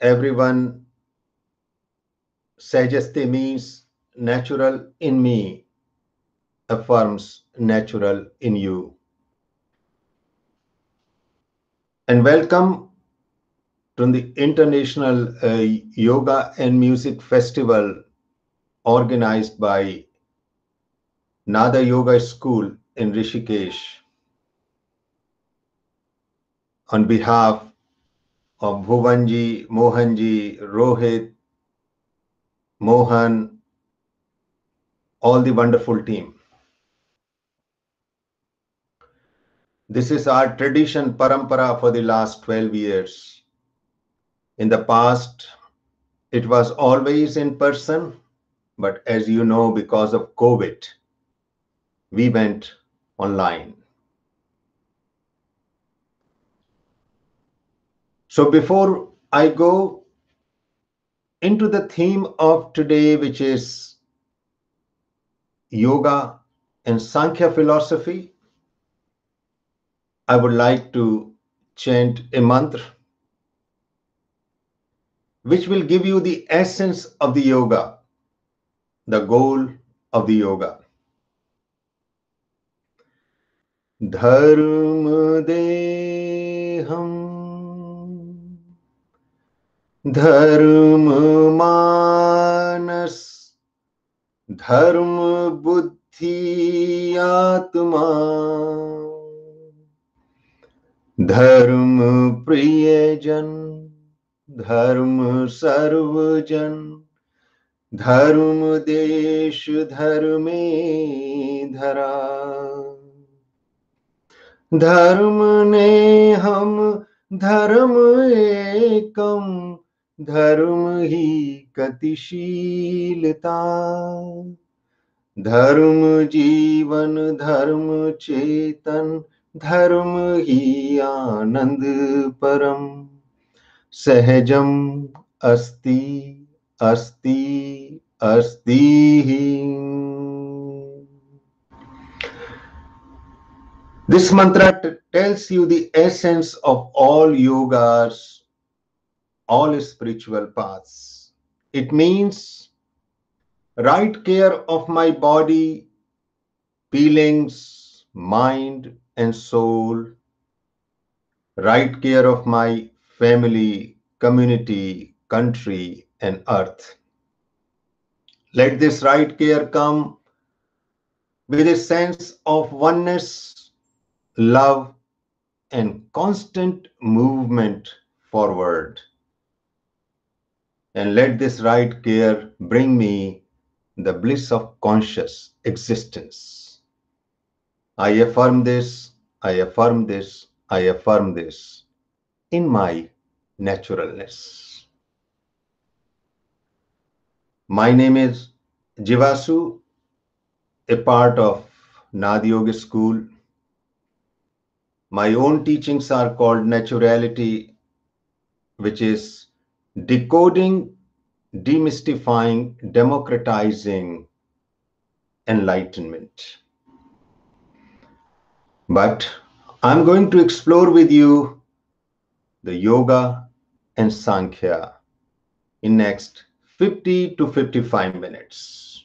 everyone, Sajaste means natural in me, affirms natural in you. And welcome to the International Yoga and Music Festival organized by Nada Yoga School in Rishikesh on behalf of Bhuvanji, Mohanji, Rohit, Mohan, all the wonderful team. This is our tradition, parampara, for the last 12 years. In the past, it was always in person, but as you know, because of COVID, we went online. So before I go into the theme of today, which is yoga and Sankhya philosophy, I would like to chant a mantra which will give you the essence of the yoga, the goal of the yoga. Dharma deham dharma manas dharma buddhi atma dharma priyajan dharma sarvajan dharma desh dharme dhara धर्म ने हम धर्म एकम धर्म ही गतिशीलता धर्म जीवन धर्म चेतन धर्म ही आनंद परम सहजम अस्ति अस्ति अस्ति ही. This mantra tells you the essence of all yogas, all spiritual paths. It means right care of my body, feelings, mind, and soul, right care of my family, community, country, and earth. Let this right care come with a sense of oneness, love, and constant movement forward. And let this right care bring me the bliss of conscious existence. I affirm this, I affirm this, I affirm this in my naturalness. My name is Jivasu, a part of Nada Yoga School. My own teachings are called Naturality, which is decoding, demystifying, democratizing enlightenment. But I'm going to explore with you the yoga and Sankhya in next 50 to 55 minutes.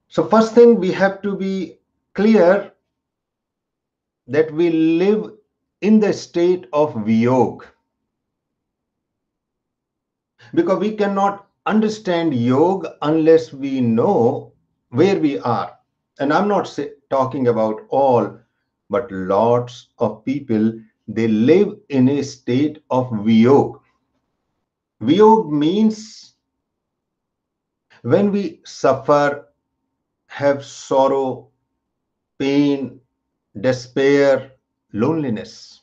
So first thing, we have to be clear that we live in the state of Viyog, because we cannot understand yoga unless we know where we are. And I'm not talking about all, but lots of people, they live in a state of Viyog. Viyog means when we suffer, have sorrow, pain, despair, loneliness.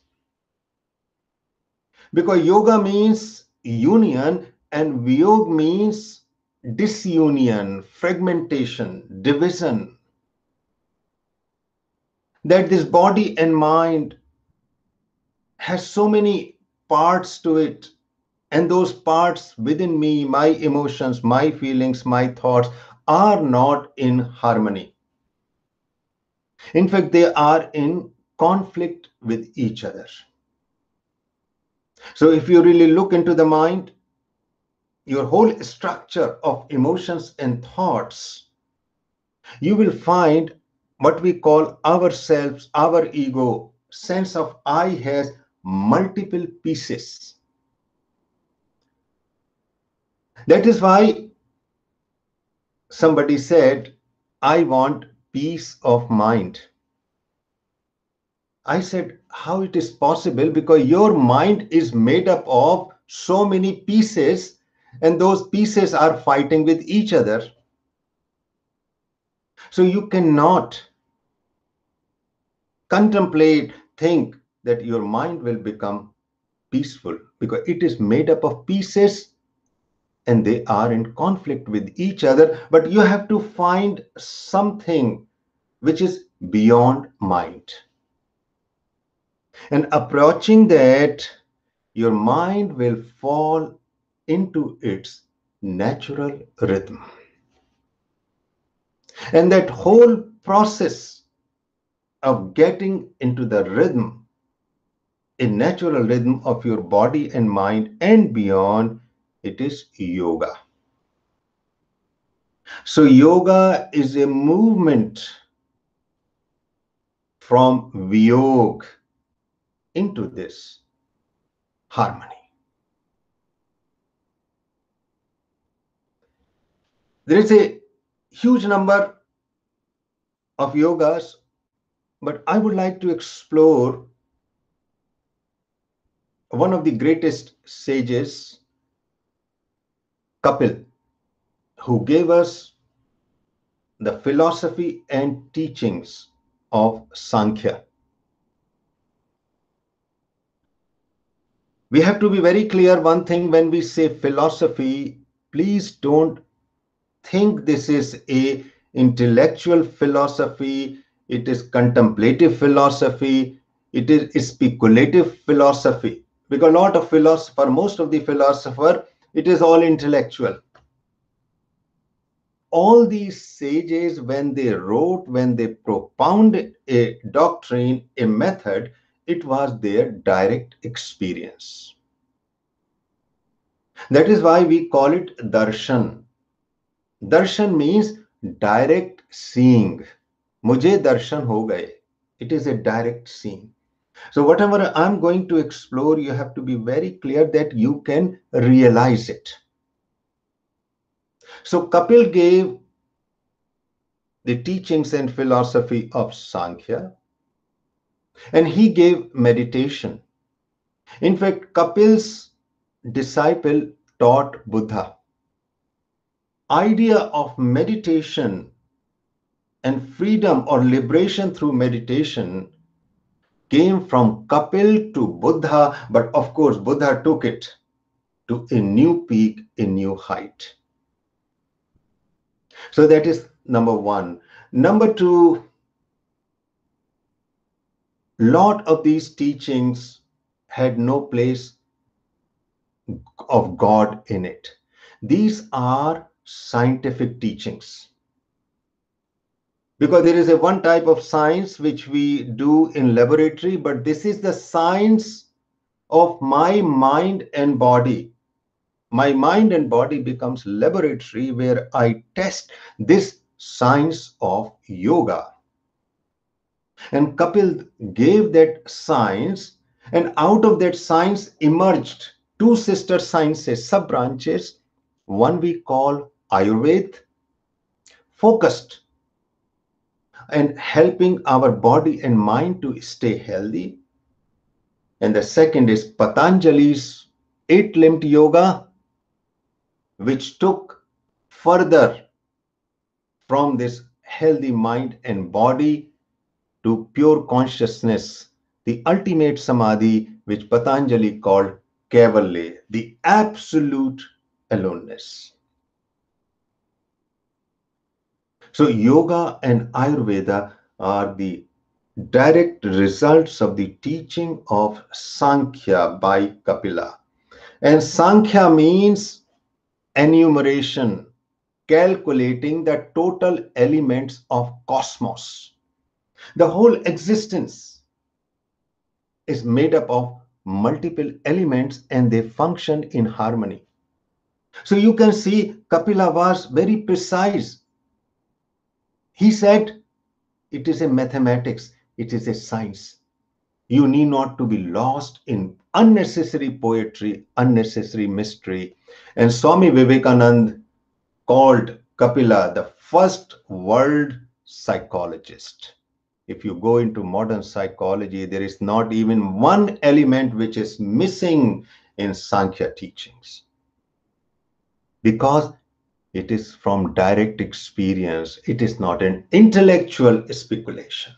Because yoga means union and Viyog means disunion, fragmentation, division. That this body and mind has so many parts to it, and those parts within me, my emotions, my feelings, my thoughts, are not in harmony. In fact, they are in conflict with each other. So if you really look into the mind, your whole structure of emotions and thoughts, you will find what we call ourselves, our ego, sense of I has multiple pieces. That is why somebody said, I want peace of mind. I said, how it is possible? Because your mind is made up of so many pieces, and those pieces are fighting with each other. So you cannot contemplate, think that your mind will become peaceful, because it is made up of pieces and they are in conflict with each other. But you have to find something which is beyond mind. And approaching that, your mind will fall into its natural rhythm. And that whole process of getting into the rhythm, a natural rhythm of your body and mind and beyond, it is yoga. So yoga is a movement from viyog into this harmony. There is a huge number of yogas, but I would like to explore one of the greatest sages, Kapil, who gave us the philosophy and teachings of Sankhya. We have to be very clear one thing: when we say philosophy, please don't think this is a intellectual philosophy, it is contemplative philosophy, it is speculative philosophy. Because a lot of philosopher, most of the philosopher, it is all intellectual. All these sages, when they wrote, when they propounded a doctrine, a method, it was their direct experience. That is why we call it darshan. Darshan means direct seeing. Mujhe darshan ho gaye. It is a direct seeing. So whatever I'm going to explore, you have to be very clear that you can realize it. So Kapil gave the teachings and philosophy of Sankhya, and he gave meditation. In fact, Kapil's disciple taught Buddha. Idea of meditation and freedom or liberation through meditation came from Kapil to Buddha, but of course, Buddha took it to a new peak, a new height. So that is number one. Number two, lot of these teachings had no place of God in it. These are scientific teachings. Because there is a one type of science which we do in laboratory, but this is the science of my mind and body. My mind and body becomes laboratory where I test this science of yoga. And Kapil gave that science, and out of that science emerged two sister sciences, sub branches. One we call Ayurveda, focused and helping our body and mind to stay healthy. And the second is Patanjali's eight-limbed yoga, which took further from this healthy mind and body to pure consciousness, the ultimate samadhi, which Patanjali called Kaivalya, the absolute aloneness. So yoga and Ayurveda are the direct results of the teaching of Sankhya by Kapila. And Sankhya means enumeration, calculating the total elements of cosmos. The whole existence is made up of multiple elements and they function in harmony. So you can see Kapila was very precise. He said it is a mathematics, it is a science. You need not to be lost in unnecessary poetry, unnecessary mystery. And Swami Vivekananda called Kapila the first world psychologist. If you go into modern psychology, there is not even one element which is missing in Sankhya teachings because it is from direct experience. It is not an intellectual speculation.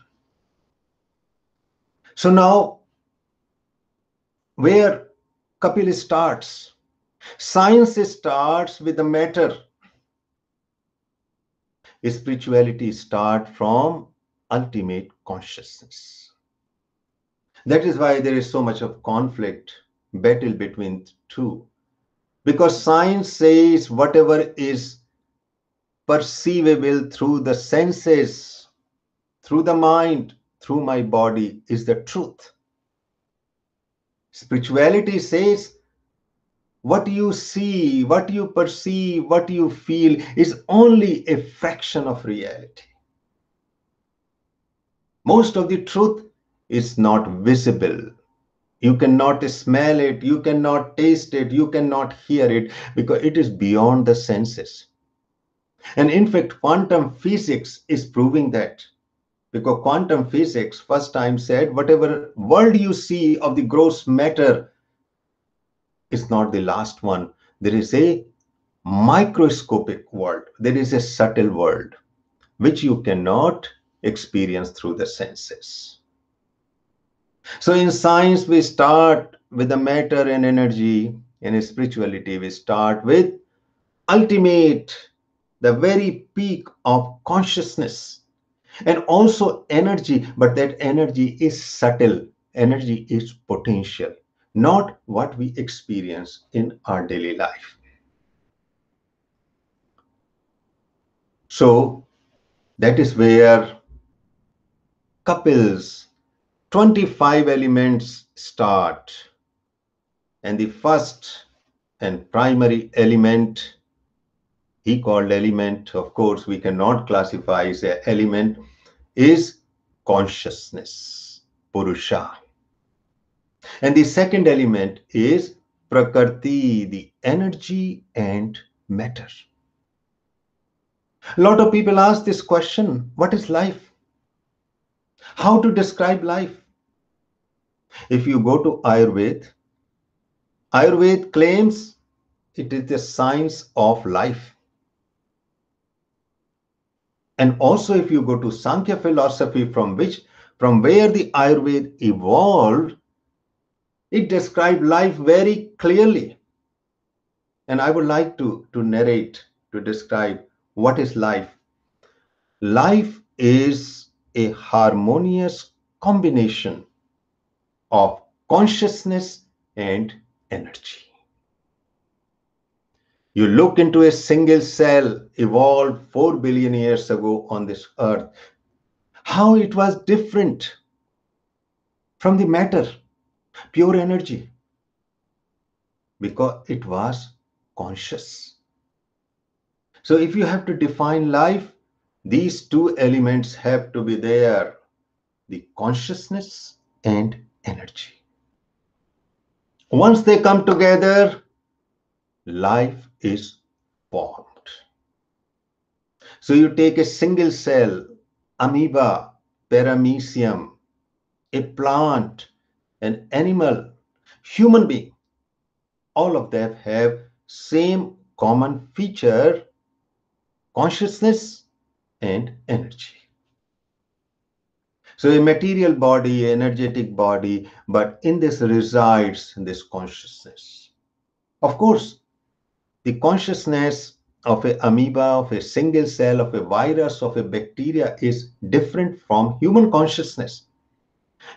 So now, where Kapil starts, science starts with the matter. Spirituality starts from ultimate consciousness. That is why there is so much of conflict, battle between two. Because science says whatever is perceivable through the senses, through the mind, through my body is the truth. Spirituality says what you see, what you perceive, what you feel is only a fraction of reality. Most of the truth is not visible. You cannot smell it, you cannot taste it, you cannot hear it because it is beyond the senses. And in fact, quantum physics is proving that. Because quantum physics first time said whatever world you see of the gross matter is not the last one. There is a microscopic world. There is a subtle world which you cannot experience through the senses. So in science, we start with the matter and energy. In spirituality, we start with ultimate, the very peak of consciousness and also energy. But that energy is subtle, energy is potential, not what we experience in our daily life. So that is where couples 25 elements start. And the first and primary element, he called element, of course, we cannot classify as an element, is consciousness, Purusha. And the second element is Prakriti, the energy and matter. A lot of people ask this question, what is life? How to describe life? If you go to Ayurveda, Ayurveda claims it is the science of life. And also if you go to Sankhya philosophy from where the Ayurveda evolved, it describes life very clearly. And I would like to narrate, to describe what is life. Life is a harmonious combination of consciousness and energy. You look into a single cell evolved 4 billion years ago on this earth, how it was different from the matter, pure energy, because it was conscious. So if you have to define life, these two elements have to be there, the consciousness and energy. Once they come together, life is formed. So you take a single cell, amoeba, paramecium, a plant, an animal, human being, all of them have same common feature, consciousness and energy. So a material body, energetic body, but in this resides this consciousness. Of course, the consciousness of an amoeba, of a single cell, of a virus, of a bacteria is different from human consciousness.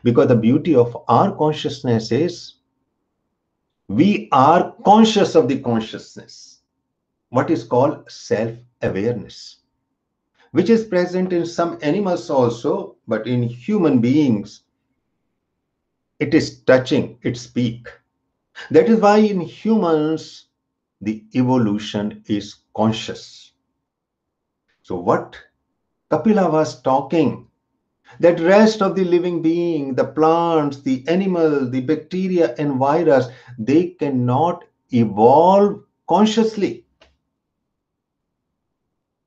Because the beauty of our consciousness is we are conscious of the consciousness, what is called self-awareness, which is present in some animals also, but in human beings, it is touching its peak. That is why in humans, the evolution is conscious. So, what Kapila was talking, that rest of the living being, the plants, the animal, the bacteria, and virus, they cannot evolve consciously.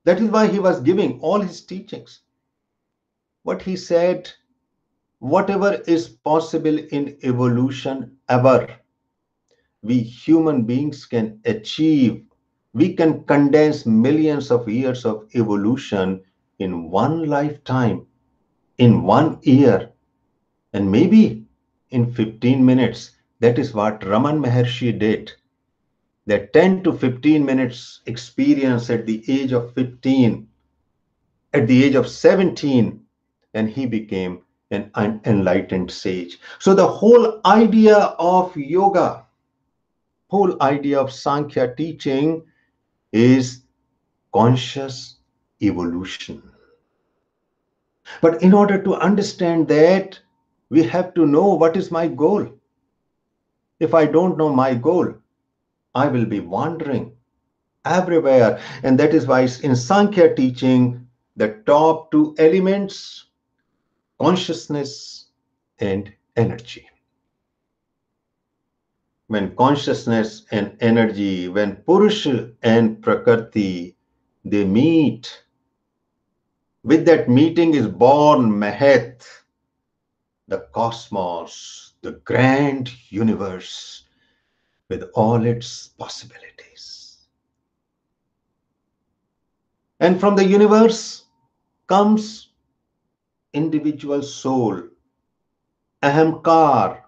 That is why he was giving all his teachings. What he said, whatever is possible in evolution ever, we human beings can achieve. We can condense millions of years of evolution in one lifetime, in 1 year, and maybe in 15 minutes. That is what Raman Maharshi did. That 10 to 15 minutes experience at the age of 15, at the age of 17, and he became an enlightened sage. So the whole idea of yoga, whole idea of Sankhya teaching is conscious evolution. But in order to understand that, we have to know what is my goal. If I don't know my goal, I will be wandering everywhere. And that is why in Sankhya teaching, the top two elements, consciousness and energy. When consciousness and energy, when Purusha and Prakriti, they meet, with that meeting is born Mahat, the cosmos, the grand universe with all its possibilities. And from the universe comes individual soul, ahamkar.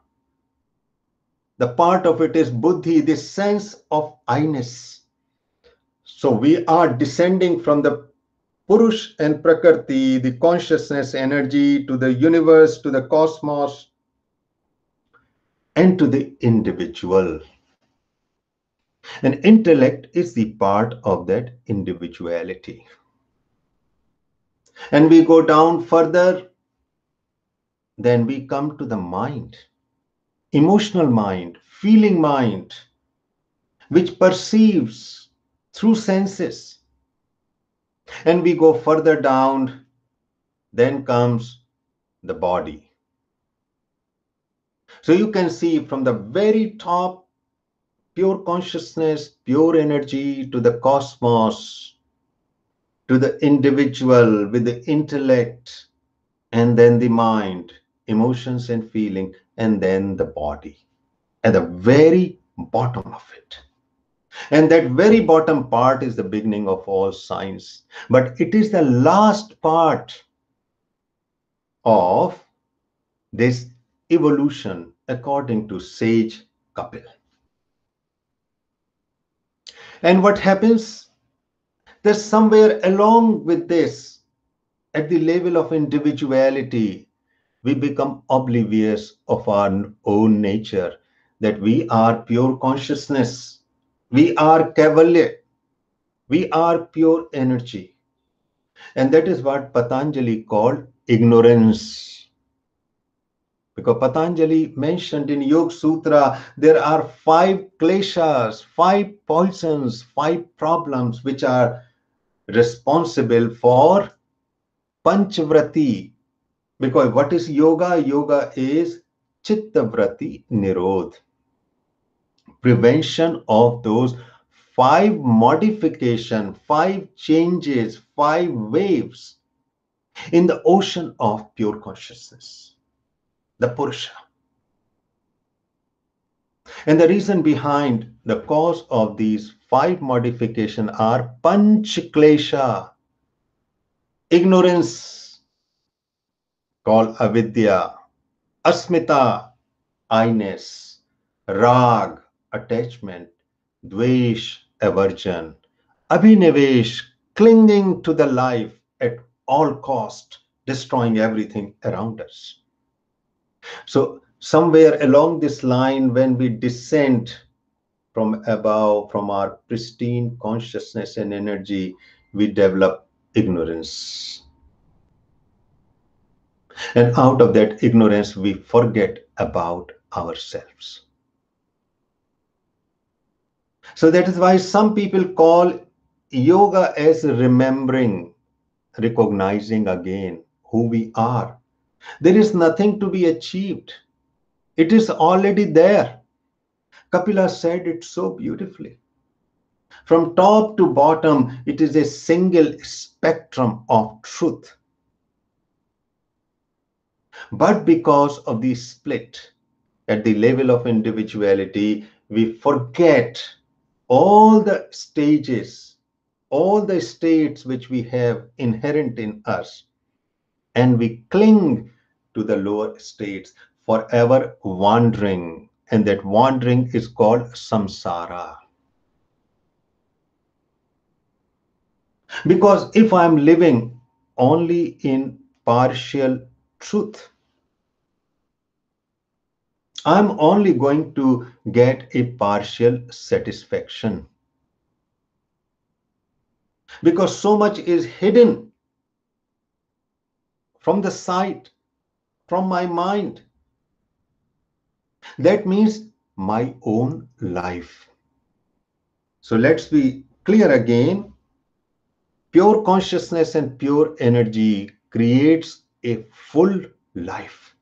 The part of it is buddhi, the sense of I-ness. So we are descending from the Purush and Prakriti, the consciousness energy, to the universe, to the cosmos, and to the individual. And intellect is the part of that individuality. And we go down further, then we come to the mind, emotional mind, feeling mind, which perceives through senses. And we go further down, then comes the body. So you can see from the very top, pure consciousness, pure energy, to the cosmos, to the individual with the intellect, and then the mind, emotions and feeling, and then the body at the very bottom of it. And that very bottom part is the beginning of all science, but it is the last part of this evolution according to sage Kapil. And what happens, that somewhere along with this, at the level of individuality, we become oblivious of our own nature, that we are pure consciousness, we are Kaivalya, we are pure energy. And that is what Patanjali called ignorance. Because Patanjali mentioned in Yoga Sutra, there are 5 kleshas, 5 poisons, 5 problems which are responsible for Panchvrati. Because what is yoga? Yoga is Chittavrati Nirodh, prevention of those 5 modification, 5 changes, 5 waves in the ocean of pure consciousness, the Purusha. And the reason behind the cause of these 5 modification are Panchklesha, ignorance called Avidya, Asmita, I-ness, Rag, attachment, Dvesh, aversion, Abhinivesh, clinging to the life at all cost, destroying everything around us. So somewhere along this line, when we descend from above, from our pristine consciousness and energy, we develop ignorance. And out of that ignorance, we forget about ourselves. So that is why some people call yoga as remembering, recognizing again who we are. There is nothing to be achieved. It is already there. Kapila said it so beautifully. From top to bottom, it is a single spectrum of truth. But because of the split at the level of individuality, we forget all the stages, all the states which we have inherent in us, and we cling to the lower states, forever wandering. And that wandering is called samsara. Because if I'm living only in partial truth, I'm only going to get a partial satisfaction. Because so much is hidden from the sight, from my mind. That means my own life. So let's be clear again. Pure consciousness and pure energy creates a full life,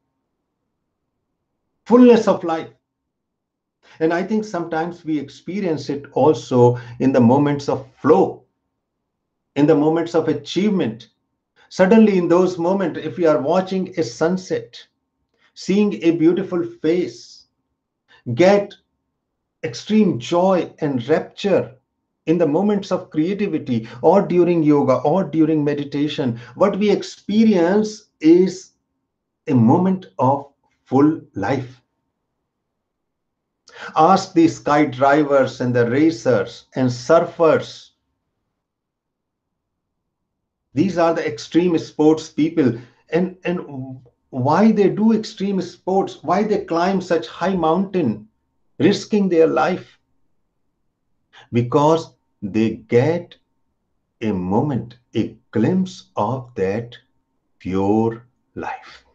fullness of life. And I think sometimes we experience it also in the moments of flow, in the moments of achievement. Suddenly, in those moments, if we are watching a sunset, seeing a beautiful face, get extreme joy and rapture in the moments of creativity or during yoga or during meditation, what we experience is a moment of full life. Ask the skydivers and the racers and surfers. These are the extreme sports people. And why they do extreme sports, why they climb such high mountain, risking their life? Because they get a moment, a glimpse of that pure life.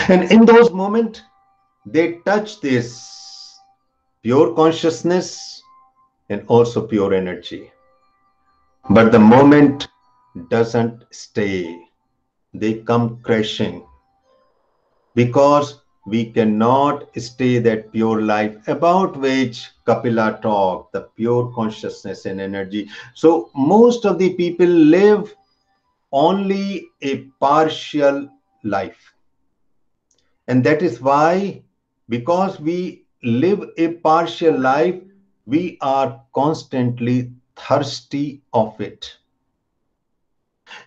And in those moments, they touch this pure consciousness and also pure energy. But the moment doesn't stay. They come crashing because we cannot stay that pure life about which Kapila talked, the pure consciousness and energy. So most of the people live only a partial life. And that is why, because we live a partial life, we are constantly thirsty of it.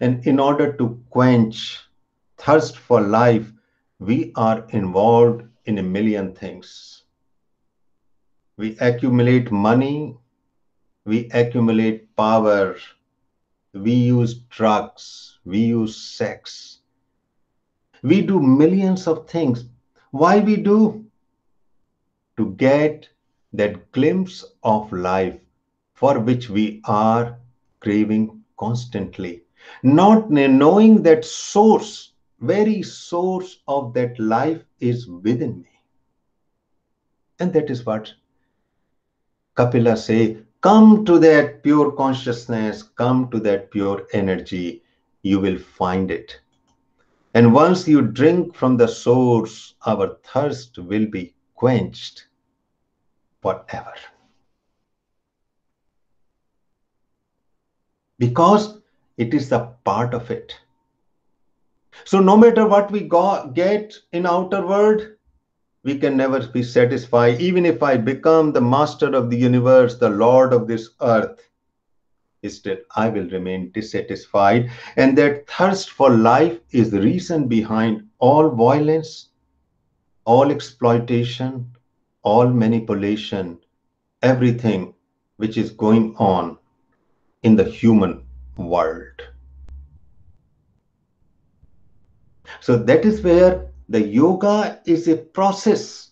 And in order to quench thirst for life, we are involved in a million things. We accumulate money, we accumulate power, we use drugs, we use sex, we do millions of things. Why we do? To get that glimpse of life for which we are craving constantly. Not knowing that source, very source of that life is within me. And that is what Kapila say, come to that pure consciousness, come to that pure energy, you will find it. And once you drink from the source, our thirst will be quenched forever. Because it is a part of it. So no matter what we get in outer world, we can never be satisfied. Even if I become the master of the universe, the lord of this earth, still I will remain dissatisfied. And that thirst for life is the reason behind all violence, all exploitation, all manipulation, everything which is going on in the human world. So that is where the yoga is a process.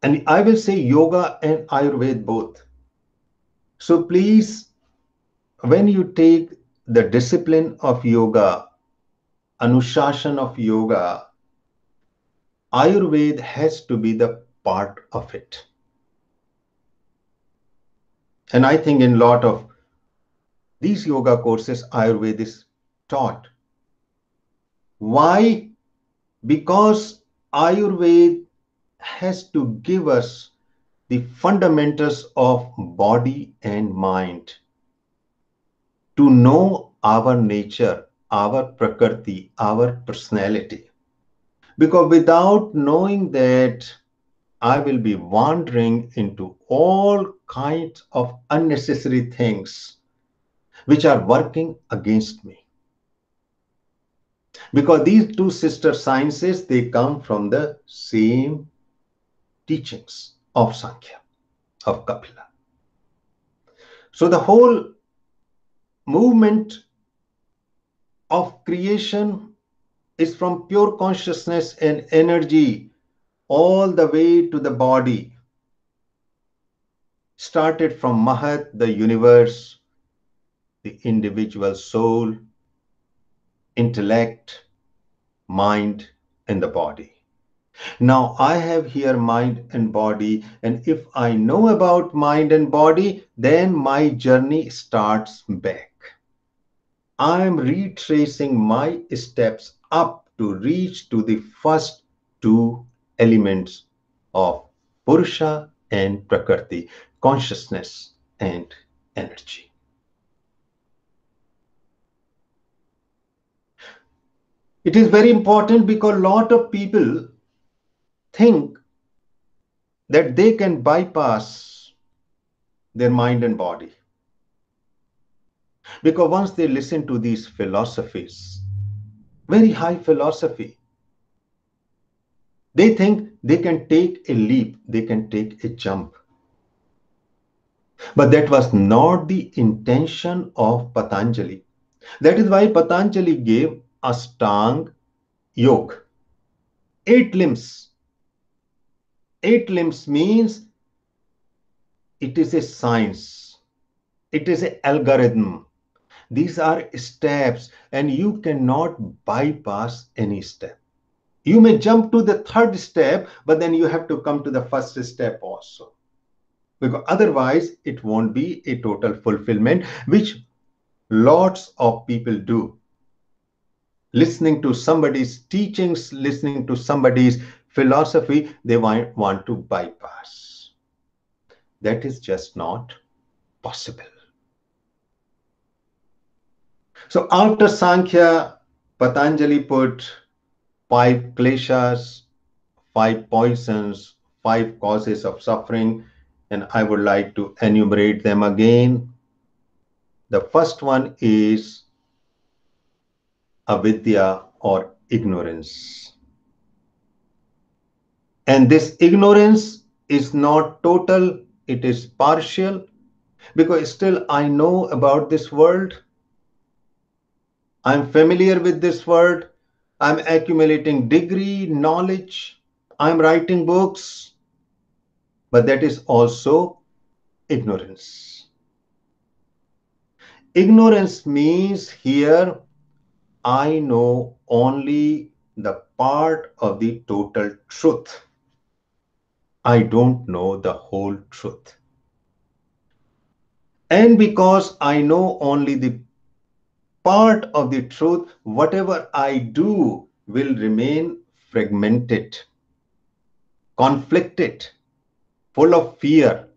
And I will say yoga and Ayurveda both. So please, when you take the discipline of yoga, Anushasana of yoga, Ayurveda has to be the part of it. And I think in a lot of these yoga courses, Ayurveda is taught. Why? Because Ayurveda has to give us the fundamentals of body and mind to know our nature, our prakriti, our personality. Because without knowing that, I will be wandering into all kinds of unnecessary things which are working against me. Because these two sister sciences, they come from the same teachings of Sankhya, of Kapila. So the whole movement of creation is from pure consciousness and energy all the way to the body. Started from Mahat, the universe, the individual soul, intellect, mind, and the body. Now I have here mind and body, and if I know about mind and body, then my journey starts back. I am retracing my steps up to reach to the first two elements of Purusha and Prakriti, consciousness and energy. It is very important because a lot of people think that they can bypass their mind and body. Because once they listen to these philosophies, very high philosophy, they think they can take a leap, they can take a jump. But that was not the intention of Patanjali. That is why Patanjali gave Ashtanga Yoga. 8 limbs. 8 limbs means it is a science. It is an algorithm. These are steps, and you cannot bypass any step. You may jump to the third step, but then you have to come to the first step also. Because otherwise, it won't be a total fulfillment, which lots of people do. Listening to somebody's teachings, listening to somebody's philosophy, they want to bypass. That is just not possible. So after Sankhya, Patanjali put 5 kleshas, 5 poisons, 5 causes of suffering, and I would like to enumerate them again. The first one is avidya or ignorance. And this ignorance is not total, it is partial, because still I know about this world, I'm familiar with this world, I'm accumulating degree, knowledge, I'm writing books, but that is also ignorance. Ignorance means here I know only the part of the total truth. I don't know the whole truth. And because I know only the part of the truth, whatever I do will remain fragmented, conflicted, full of fear,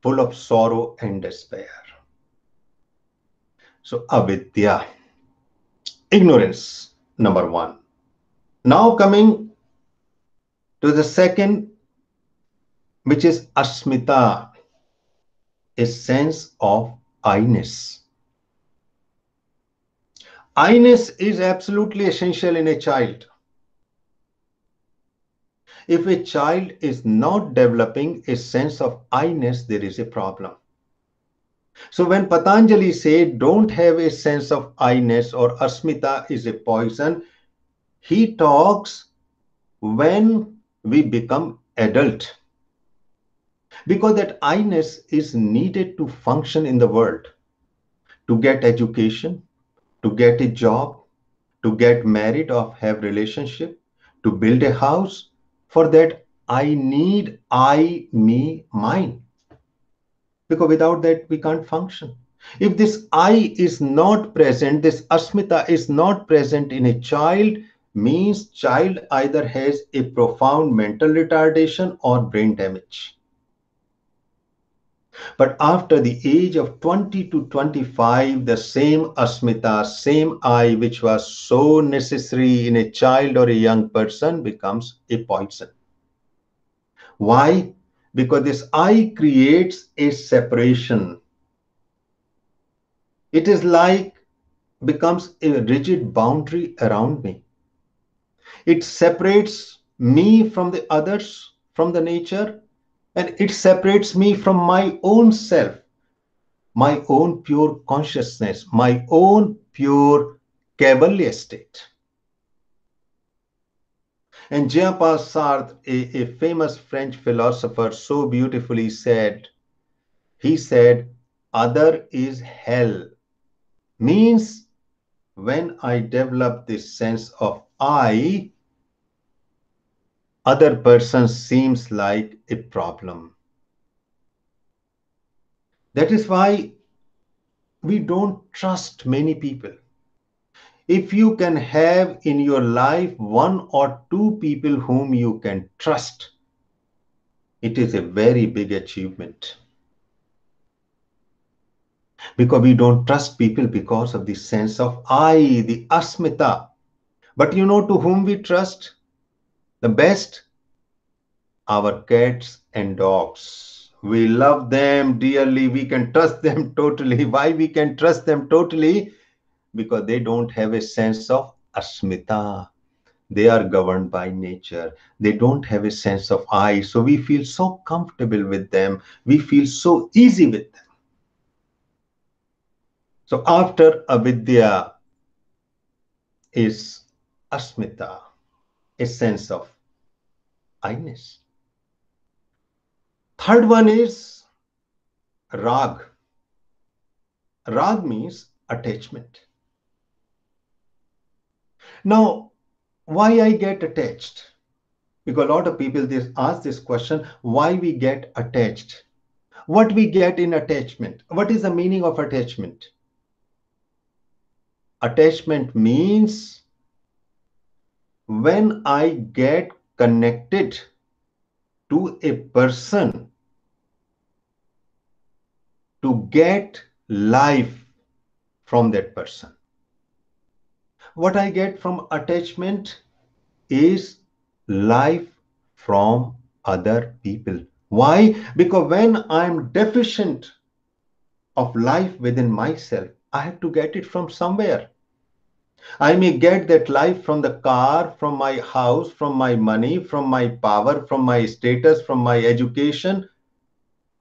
full of sorrow and despair. So, avidya, ignorance, number one. Now, coming to the second, which is asmita, a sense of I-ness. I-ness is absolutely essential in a child. If a child is not developing a sense of I-ness, there is a problem. So when Patanjali said don't have a sense of I-ness or asmita is a poison, he talks when we become adult. Because that I-ness is needed to function in the world, to get education, to get a job, to get married or have relationship, to build a house. For that, I need I, me, mine. Because without that, we can't function. If this I is not present, this asmita is not present in a child, means child either has a profound mental retardation or brain damage. But after the age of 20 to 25, the same asmita, same I, which was so necessary in a child or a young person, becomes a poison. Why? Because this I creates a separation. It is like becomes a rigid boundary around me. It separates me from the others, from the nature, and it separates me from my own self, my own pure consciousness, my own pure Kaivalya state. And Jean-Paul Sartre, a famous French philosopher, so beautifully said, he said, other is hell. Means when I develop this sense of I, other person seems like a problem. That is why we don't trust many people. If you can have in your life one or two people whom you can trust, it is a very big achievement. Because we don't trust people because of the sense of I, the asmita. But you know to whom we trust the best? Our cats and dogs. We love them dearly. We can trust them totally. Why we can trust them totally? Because they don't have a sense of asmita. They are governed by nature. They don't have a sense of I. So we feel so comfortable with them. We feel so easy with them. So after avidya is asmita, a sense of I-ness. Third one is rag. Rag means attachment. Now, why I get attached? Because a lot of people ask this question, why we get attached? What we get in attachment? What is the meaning of attachment? Attachment means when I get connected to a person to get life from that person. What I get from attachment is life from other people. Why? Because when I'm deficient of life within myself, I have to get it from somewhere. I may get that life from the car, from my house, from my money, from my power, from my status, from my education,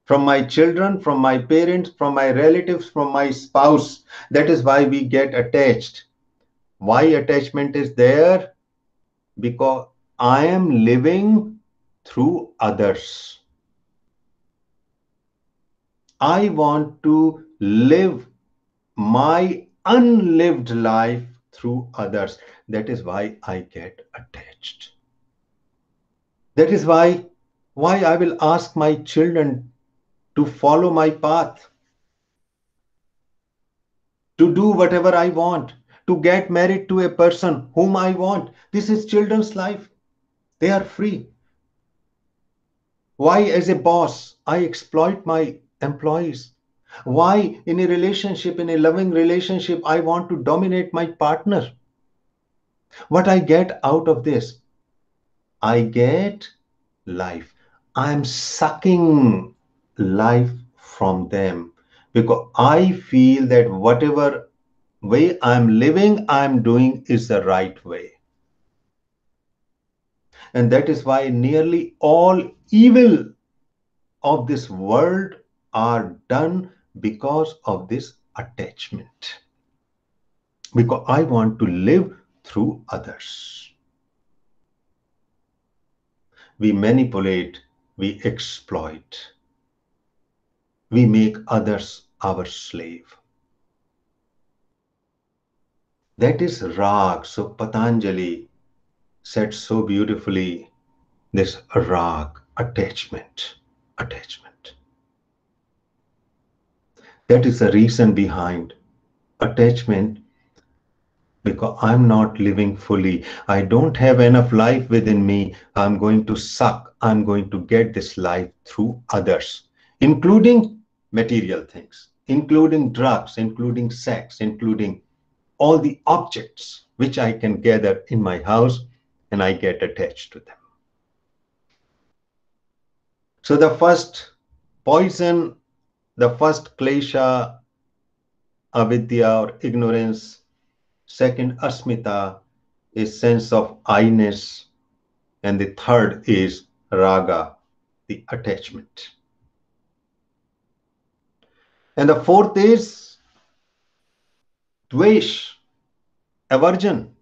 from my children, from my parents, from my relatives, from my spouse. That is why we get attached. Why attachment is there? Because I am living through others. I want to live my unlived life through others. That is why I get attached. That is why I will ask my children to follow my path, to do whatever I want, to get married to a person whom I want. This is children's life. They are free. Why, as a boss, I exploit my employees? Why, in a relationship, in a loving relationship, I want to dominate my partner? What I get out of this? I get life. I'm sucking life from them because I feel that whatever way I'm living, I'm doing is the right way. And that is why nearly all evil of this world are done because of this attachment. Because I want to live through others. We manipulate, we exploit, we make others our slave. That is rag. So Patanjali said so beautifully this rag, attachment, attachment. That is the reason behind attachment, because I'm not living fully. I don't have enough life within me. I'm going to suck. I'm going to get this life through others, including material things, including drugs, including sex, including all the objects which I can gather in my house, and I get attached to them. So the first poison, the first klesha, avidya or ignorance, second asmita is sense of I-ness, and the third is raga, the attachment. And the fourth is dvesh, aversion,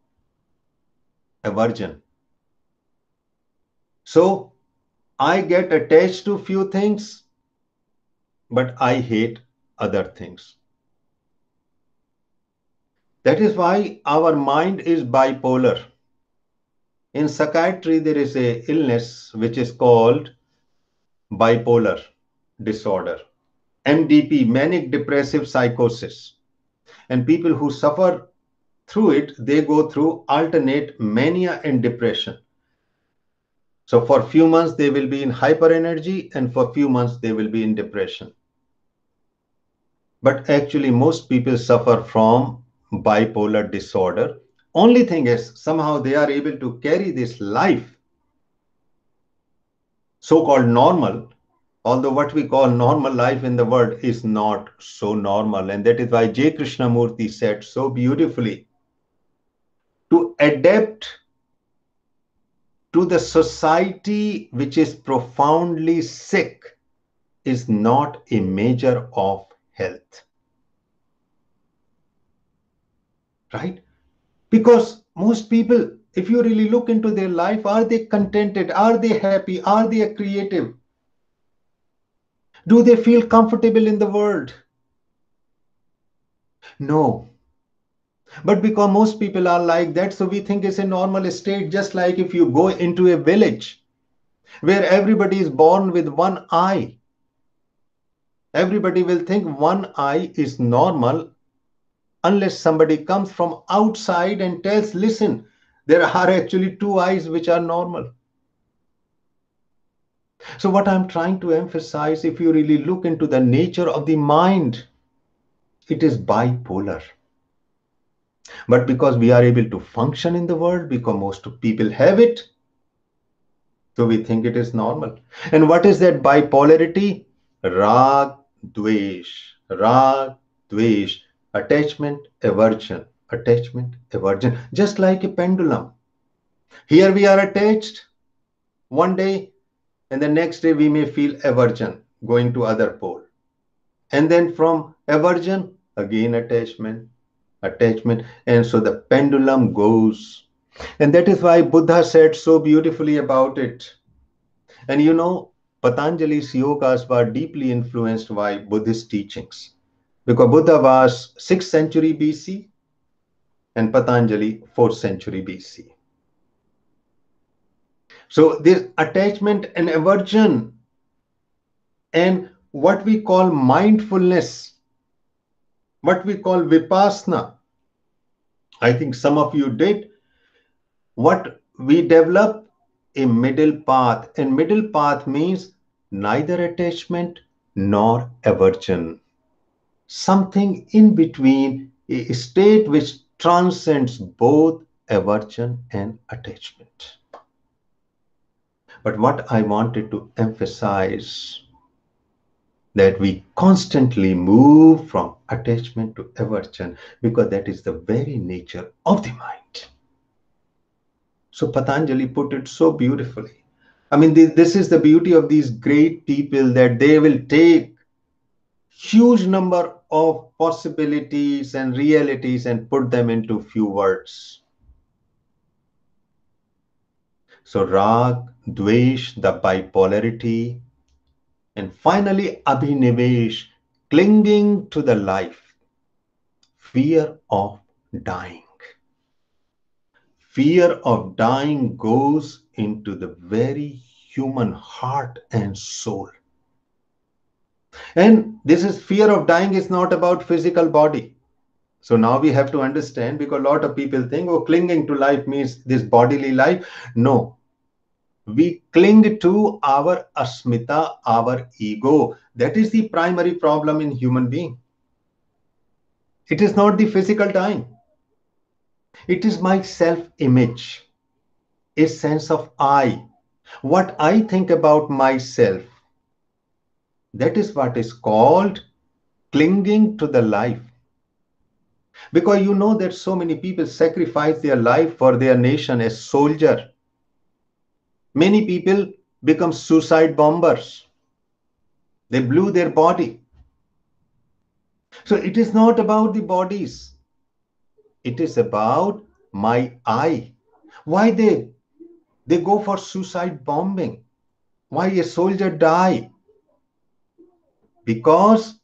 aversion. So I get attached to few things, but I hate other things. That is why our mind is bipolar. In psychiatry, there is a illness which is called bipolar disorder, MDP, manic depressive psychosis. And people who suffer through it, they go through alternate mania and depression. So for few months they will be in hyper energy, and for few months they will be in depression. But actually most people suffer from bipolar disorder. Only thing is somehow they are able to carry this life, so-called normal, although what we call normal life in the world is not so normal. And that is why J. Krishnamurti said so beautifully, to adapt to the society which is profoundly sick is not a measure of health, right? Because most people, if you really look into their life, are they contented? Are they happy? Are they creative? Do they feel comfortable in the world? No. But because most people are like that, so we think it's a normal state. Just like if you go into a village where everybody is born with one eye, everybody will think one eye is normal unless somebody comes from outside and tells, listen, there are actually two eyes which are normal. So what I'm trying to emphasize, if you really look into the nature of the mind, it is bipolar. But because we are able to function in the world, because most people have it, so we think it is normal. And what is that bipolarity? Rag, dvesh, rag, dvesh, attachment, aversion, attachment, aversion, just like a pendulum. Here we are attached one day, and the next day we may feel aversion going to other pole. And then from aversion, again attachment, attachment. And so the pendulum goes. And that is why Buddha said so beautifully about it. And you know, Patanjali's yogas were deeply influenced by Buddhist teachings. Because Buddha was 6th century BC and Patanjali 4th century BC. So this attachment and aversion and what we call mindfulness, what we call vipassana, I think some of you did, what we develop a middle path. And middle path means neither attachment nor aversion. Something in between, a state which transcends both aversion and attachment. But what I wanted to emphasize, that we constantly move from attachment to aversion because that is the very nature of the mind. So Patanjali put it so beautifully. I mean, this is the beauty of these great people, that they will take huge number of possibilities and realities and put them into few words. So rag, dvesh, the bipolarity, and finally abhinivesh, clinging to the life, fear of dying. fear of dying goes into the very human heart and soul. And this is fear of dying is not about physical body. So now we have to understand, because a lot of people think, oh, clinging to life means this bodily life. No, we cling to our asmita, our ego. That is the primary problem in human being. It is not the physical dying. It is my self-image, a sense of I, what I think about myself. That is what is called clinging to the life. Because you know that so many people sacrifice their life for their nation as soldier. Many people become suicide bombers. They blew their body. So it is not about the bodies. It is about my I. Why they go for suicide bombing? Why a soldier die? Because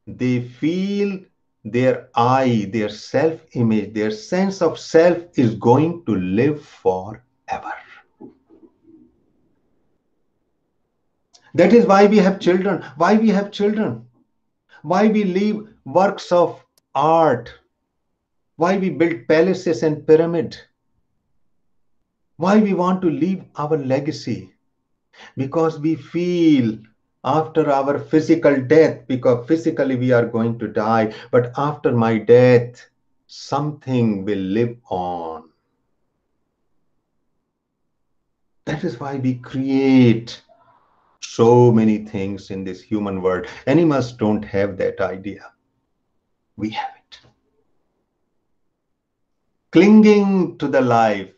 they feel their I, their self-image, their sense of self is going to live forever. That is why we have children. Why we have children? Why we leave works of art? Why we build palaces and pyramid? Why we want to leave our legacy? Because we feel after our physical death, because physically we are going to die, but after my death, something will live on. That is why we create so many things in this human world. Animals don't have that idea. We have it. Clinging to the life,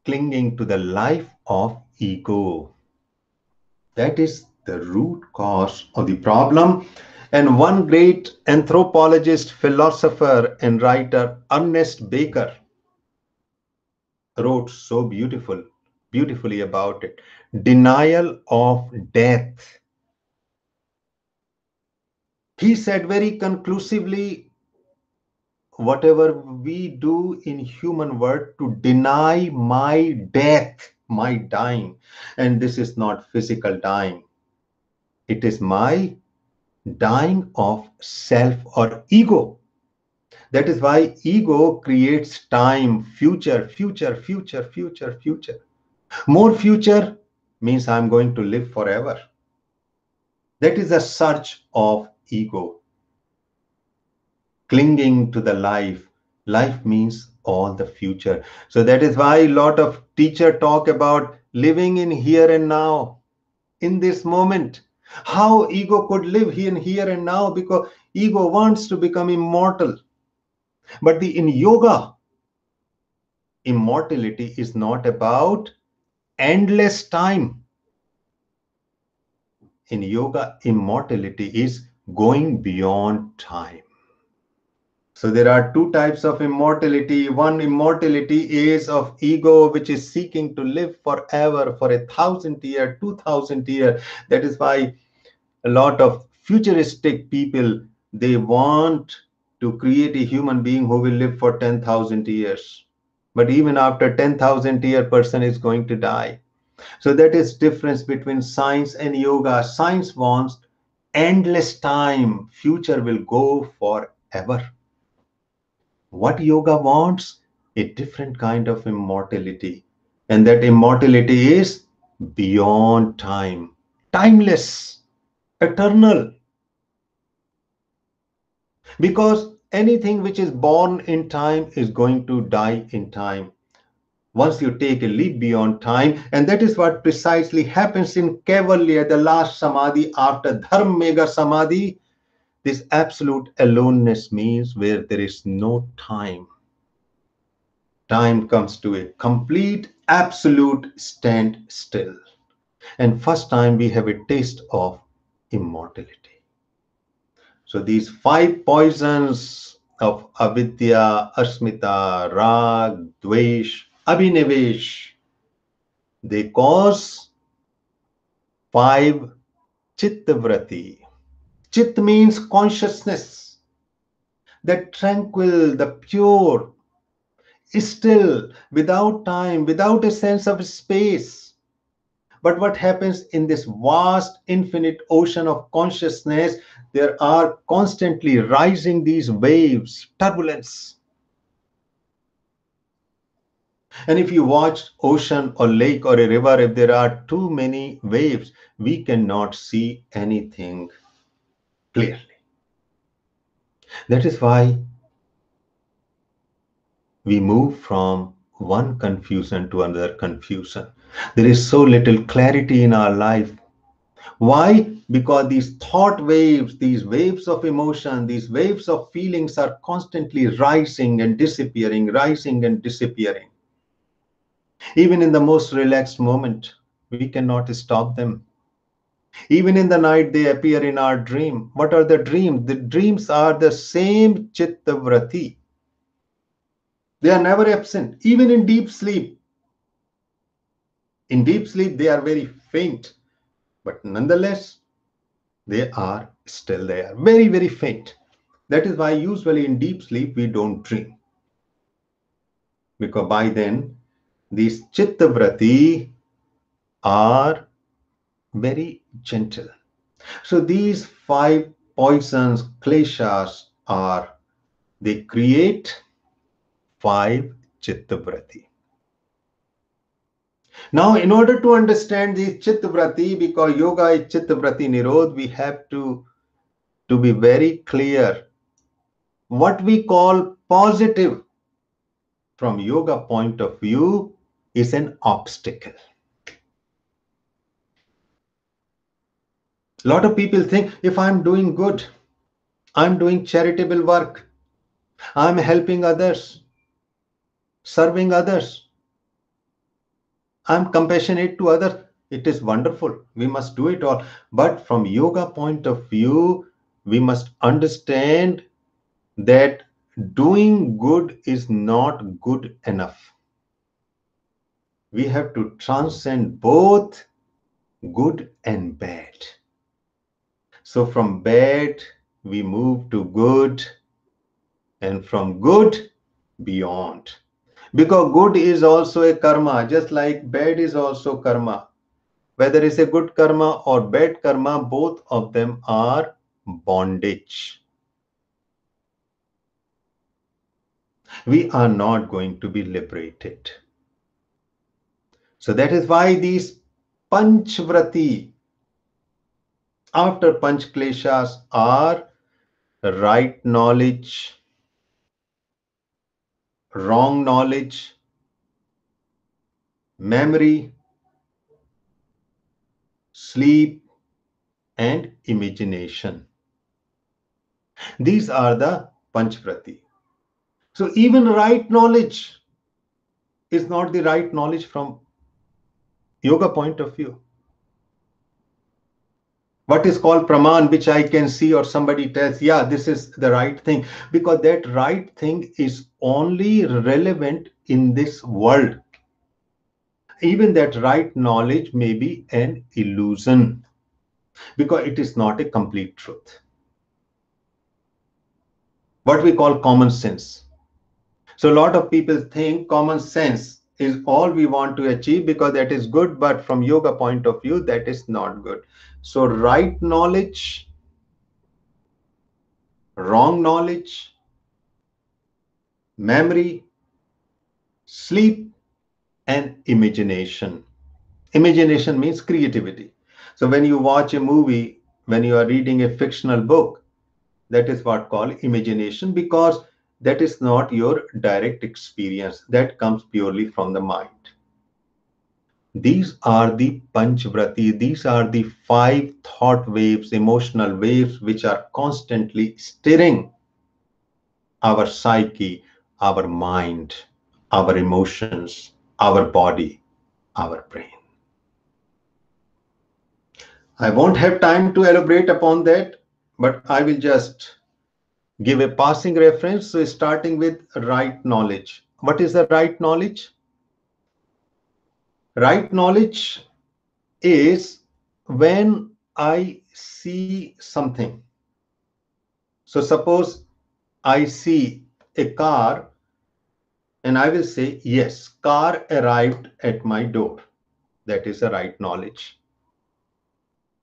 clinging to the life of ego. That is the root cause of the problem. And one great anthropologist, philosopher, and writer, Ernest Baker, wrote so beautifully about it. Denial of death. He said very conclusively, whatever we do in human world to deny my death, my dying, and this is not physical dying, it is my dying of self or ego. That is why ego creates time, future, future, future, future, future. More future means I'm going to live forever. That is a search of ego. Clinging to the life. Life means all the future. So that is why a lot of teachers talk about living in here and now, in this moment. How ego could live here and now, because ego wants to become immortal. But in yoga, immortality is not about endless time. In yoga, immortality is going beyond time. So there are two types of immortality. One immortality is of ego, which is seeking to live forever for 1,000 years, 2,000 years. That is why a lot of futuristic people, they want to create a human being who will live for 10,000 years. But even after 10,000 years, person is going to die. So that is difference between science and yoga. Science wants endless time. Future will go forever. What yoga wants? A different kind of immortality. And that immortality is beyond time, timeless, eternal. Because anything which is born in time is going to die in time. Once you take a leap beyond time, and that is what precisely happens in Kaivalya, the last samadhi after Dharma Mega Samadhi. This absolute aloneness means where there is no time. Time comes to a complete, absolute standstill. And first time we have a taste of immortality. So these five poisons of avidya, asmita, rag, dvesh, abhinivesh, they cause five chittavrati. Chit means consciousness, the tranquil, the pure, still, without time, without a sense of space. But what happens in this vast, infinite ocean of consciousness? There are constantly rising these waves, turbulence. And if you watch ocean or lake or a river, if there are too many waves, we cannot see anything clearly. That is why we move from one confusion to another confusion. There is so little clarity in our life. Why? Because these thought waves, these waves of emotion, these waves of feelings are constantly rising and disappearing, rising and disappearing. Even in the most relaxed moment, we cannot stop them. Even in the night, they appear in our dream. What are the dreams? The dreams are the same chittavrati. They are never absent, even in deep sleep. In deep sleep, they are very faint, but nonetheless, they are still there, very, very faint. That is why usually in deep sleep, we don't dream. Because by then, these chittavrati are very gentle. So these five poisons, kleshas, are, they create five chittavrati. Now, in order to understand these chittavrati, because yoga is chittavrati nirodh, we have to be very clear. What we call positive from yoga point of view is an obstacle. A lot of people think if I'm doing good, I'm doing charitable work, I'm helping others, serving others, I'm compassionate to others, it is wonderful. We must do it all. But from yoga point of view, we must understand that doing good is not good enough. We have to transcend both good and bad. So from bad, we move to good, and from good, beyond. Because good is also a karma, just like bad is also karma. Whether it's a good karma or bad karma, both of them are bondage. We are not going to be liberated. So that is why these panchvrati after panchkleshas are right knowledge, wrong knowledge, memory, sleep, and imagination. These are the panchvrati. So even right knowledge is not the right knowledge from yoga point of view. What is called praman, which I can see or somebody tells, yeah, this is the right thing, because that right thing is only relevant in this world. Even that right knowledge may be an illusion because it is not a complete truth. What we call common sense. So a lot of people think common sense is all we want to achieve because that is good, but from yoga point of view, that is not good. So right knowledge, wrong knowledge, memory, sleep, and imagination. Imagination means creativity. So when you watch a movie, when you are reading a fictional book, that is what called imagination, because that is not your direct experience. That comes purely from the mind. These are the panchvrati. These are the five thought waves, emotional waves, which are constantly stirring our psyche, our mind, our emotions, our body, our brain. I won't have time to elaborate upon that, but I will just give a passing reference. So starting with right knowledge. What is the right knowledge? Right knowledge is when I see something. So suppose I see a car And I will say, yes, car arrived at my door. That is the right knowledge.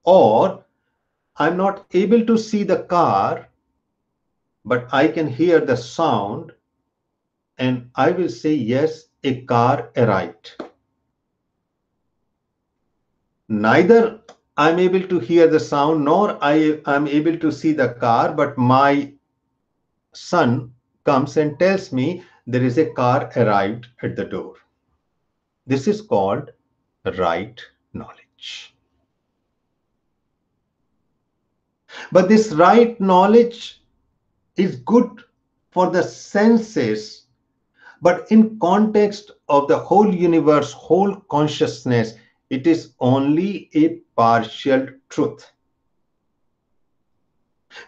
Or I'm not able to see the car, but I can hear the sound, and I will say, yes, a car arrived. Neither I'm able to hear the sound nor I am able to see the car, but my son comes and tells me there is a car arrived at the door. This is called right knowledge. But this right knowledge is good for the senses, but in context of the whole universe, whole consciousness, it is only a partial truth.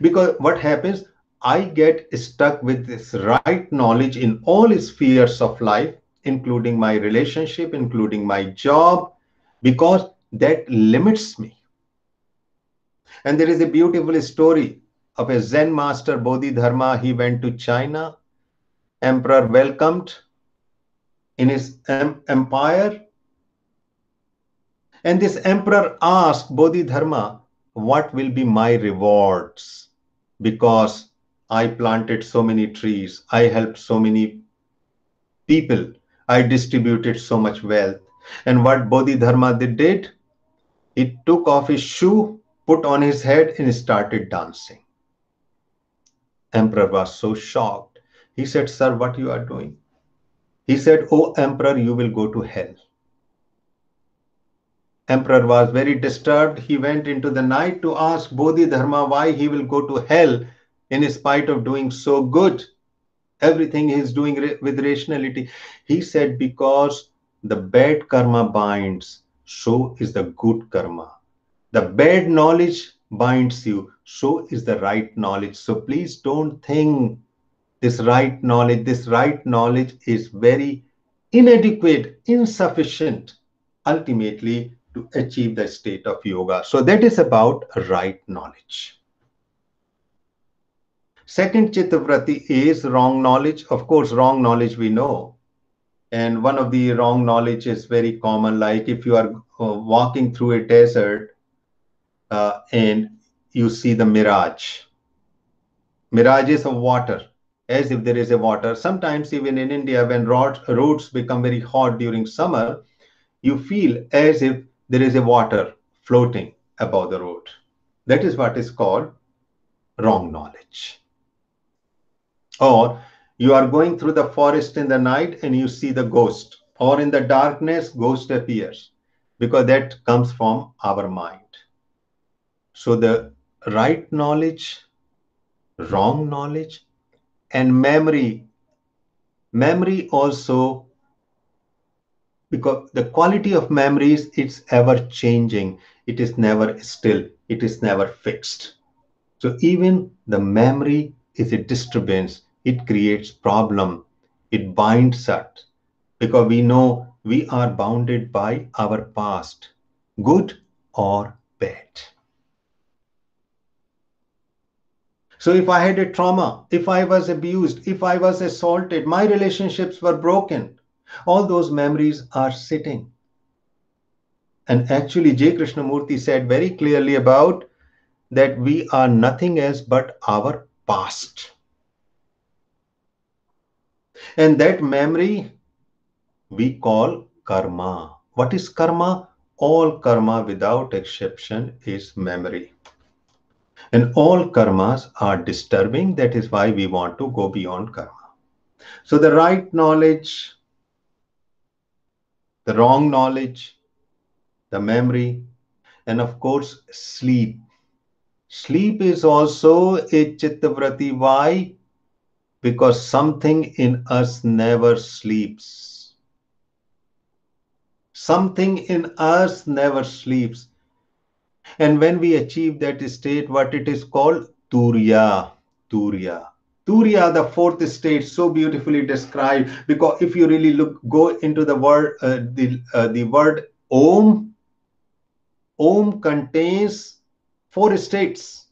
Because what happens, I get stuck with this right knowledge in all spheres of life, including my relationship, including my job, because that limits me. And there is a beautiful story of a Zen master, Bodhidharma. He went to China. Emperor welcomed in his empire. And this emperor asked Bodhidharma, what will be my rewards? Because I planted so many trees, I helped so many people, I distributed so much wealth. And what Bodhidharma did, he took off his shoe, put on his head, and started dancing. Emperor was so shocked. He said, sir, what you are doing? He said, oh emperor, you will go to hell. Emperor was very disturbed. He went into the night to ask Bodhidharma why he will go to hell in spite of doing so good. Everything he is doing with rationality. He said, because the bad karma binds, so is the good karma. The bad knowledge binds you, so is the right knowledge. So please don't think this right knowledge is very inadequate, insufficient, ultimately to achieve the state of yoga. So that is about right knowledge. Second chittavrati is wrong knowledge. Of course, wrong knowledge we know. And one of the wrong knowledge is very common, like if you are walking through a desert and you see the mirage. Mirages of water, as if there is a water. Sometimes even in India, when roads become very hot during summer, you feel as if there is a water floating above the road. That is what is called wrong knowledge. Or you are going through the forest in the night and you see the ghost, or in the darkness, ghost appears, because that comes from our mind. So the right knowledge, wrong knowledge, and memory also, because the quality of memories, it's ever changing, it is never still, it is never fixed. So even the memory is a disturbance, it creates problem, it binds us, because we know we are bounded by our past, good or bad. So if I had a trauma, if I was abused, if I was assaulted, my relationships were broken, all those memories are sitting. And actually, J. Krishnamurti said very clearly about that we are nothing else but our past. And that memory we call karma. What is karma? All karma without exception is memory. And all karmas are disturbing. That is why we want to go beyond karma. So the right knowledge, the wrong knowledge, the memory, and of course, sleep. Sleep is also a chittavrati. Why? Because something in us never sleeps. Something in us never sleeps. And when we achieve that state, what it is called? Turiya. Turiya. Turiya, the fourth state, so beautifully described. Because if you really go into the word, the word Om, Om contains four states: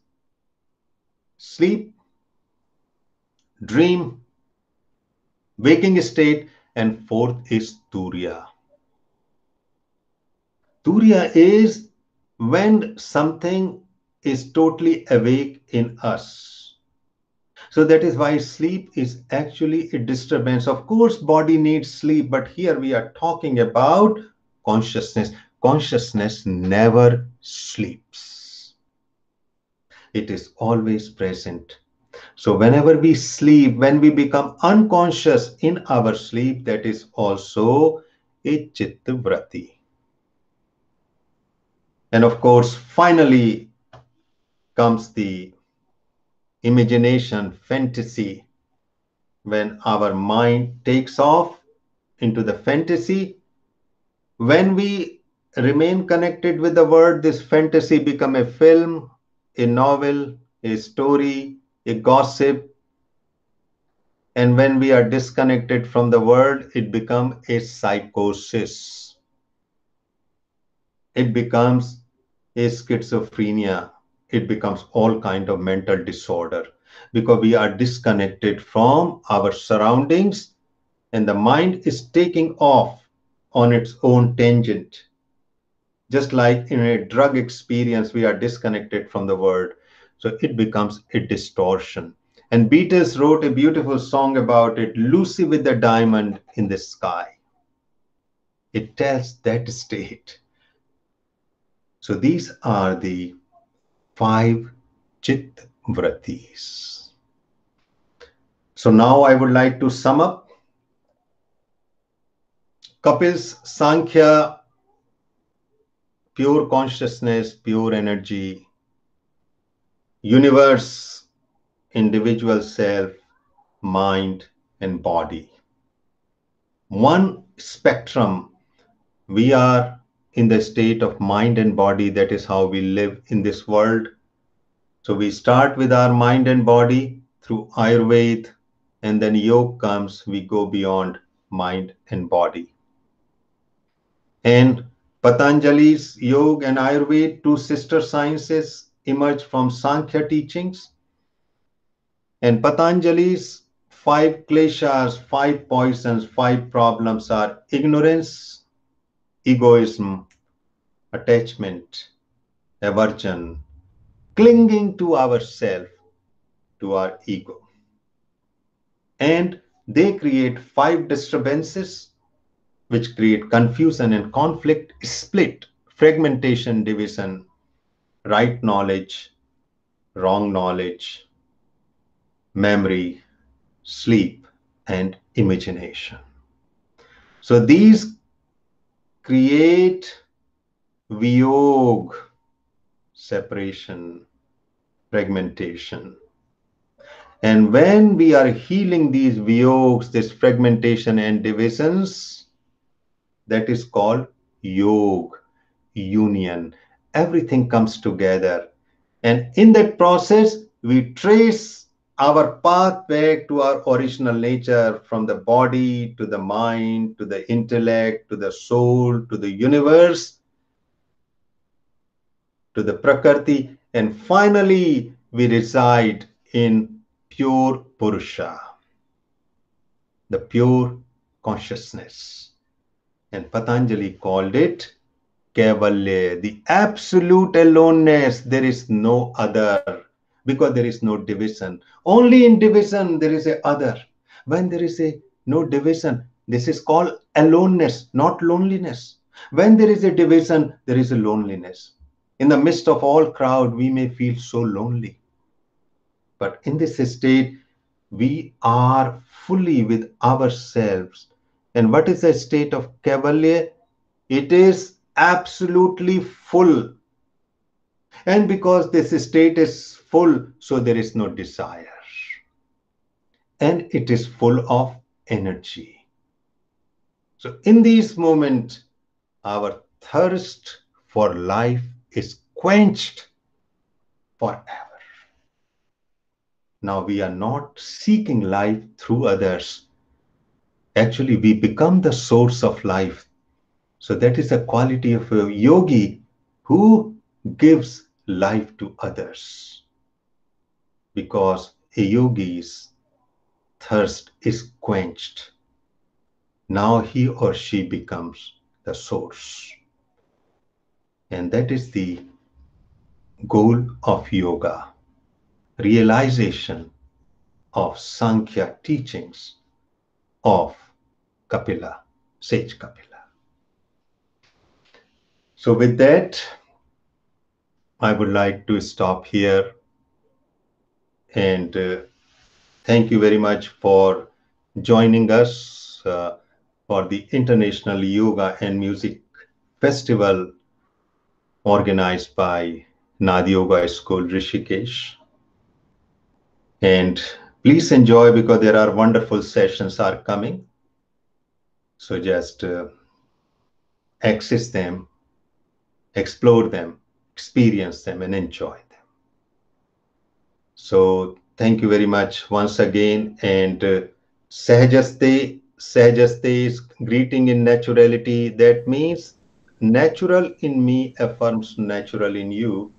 sleep, dream, waking state, and fourth is Turiya. Turiya is when something is totally awake in us. So that is why sleep is actually a disturbance. Of course, body needs sleep, but here we are talking about consciousness. Consciousness never sleeps. It is always present. So whenever we sleep, when we become unconscious in our sleep, that is also a chitta vrati. And of course, finally comes the imagination, fantasy, when our mind takes off into the fantasy. When we remain connected with the word, this fantasy become a film, a novel, a story, a gossip. And when we are disconnected from the word, it becomes a psychosis. It becomes a schizophrenia. It becomes all kind of mental disorder because we are disconnected from our surroundings and the mind is taking off on its own tangent. Just like in a drug experience, we are disconnected from the world. So it becomes a distortion. And Beatles wrote a beautiful song about it, Lucy with the Diamond in the Sky. It tells that state. So these are the five Chit Vratis. So now I would like to sum up Kapil's Sankhya, pure consciousness, pure energy, universe, individual self, mind, and body. One spectrum, we are in the state of mind and body. That is how we live in this world. So we start with our mind and body through Ayurveda, and then yoga comes, we go beyond mind and body. And Patanjali's yoga and Ayurveda, two sister sciences, emerged from Sankhya teachings. And Patanjali's five kleshas, five poisons, five problems are ignorance, egoism, attachment, aversion, clinging to ourself, to our ego. And they create five disturbances which create confusion and conflict, split, fragmentation, division, right knowledge, wrong knowledge, memory, sleep, and imagination. So these create Viyog, separation, fragmentation. And when we are healing these viyogs, this fragmentation and divisions, that is called yog, union. Everything comes together. And in that process, we trace our path back to our original nature, from the body to the mind, to the intellect, to the soul, to the universe, to the Prakriti, and finally we reside in pure Purusha, the pure consciousness. And Patanjali called it Kaivalya, the absolute aloneness. There is no other because there is no division. Only in division there is a other. When there is a no division, this is called aloneness, not loneliness. When there is a division, there is a loneliness. In the midst of all crowd, we may feel so lonely. But in this state, we are fully with ourselves. And what is the state of Kaivalya? It is absolutely full. And because this state is full, so there is no desire. And it is full of energy. So in these moments, our thirst for life is quenched forever. Now we are not seeking life through others. Actually, we become the source of life. So that is a quality of a yogi who gives life to others. Because a yogi is thirst is quenched. Now he or she becomes the source. And that is the goal of yoga, realization of Sankhya teachings of Kapila, sage Kapila. So, with that, I would like to stop here and thank you very much for joining us for the International Yoga and Music Festival organized by Nadi Yoga School Rishikesh. And please enjoy because there are wonderful sessions are coming. So just access them, explore them, experience them, and enjoy them. So thank you very much once again. And Sahajaste, Sahajaste is greeting in naturality. That means natural in me affirms natural in you.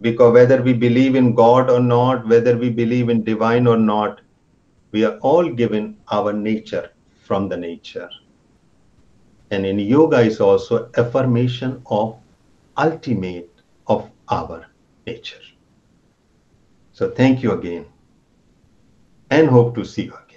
Because whether we believe in God or not, whether we believe in divine or not, we are all given our nature from the nature. And in yoga is also affirmation of ultimate of our nature. So thank you again and hope to see you.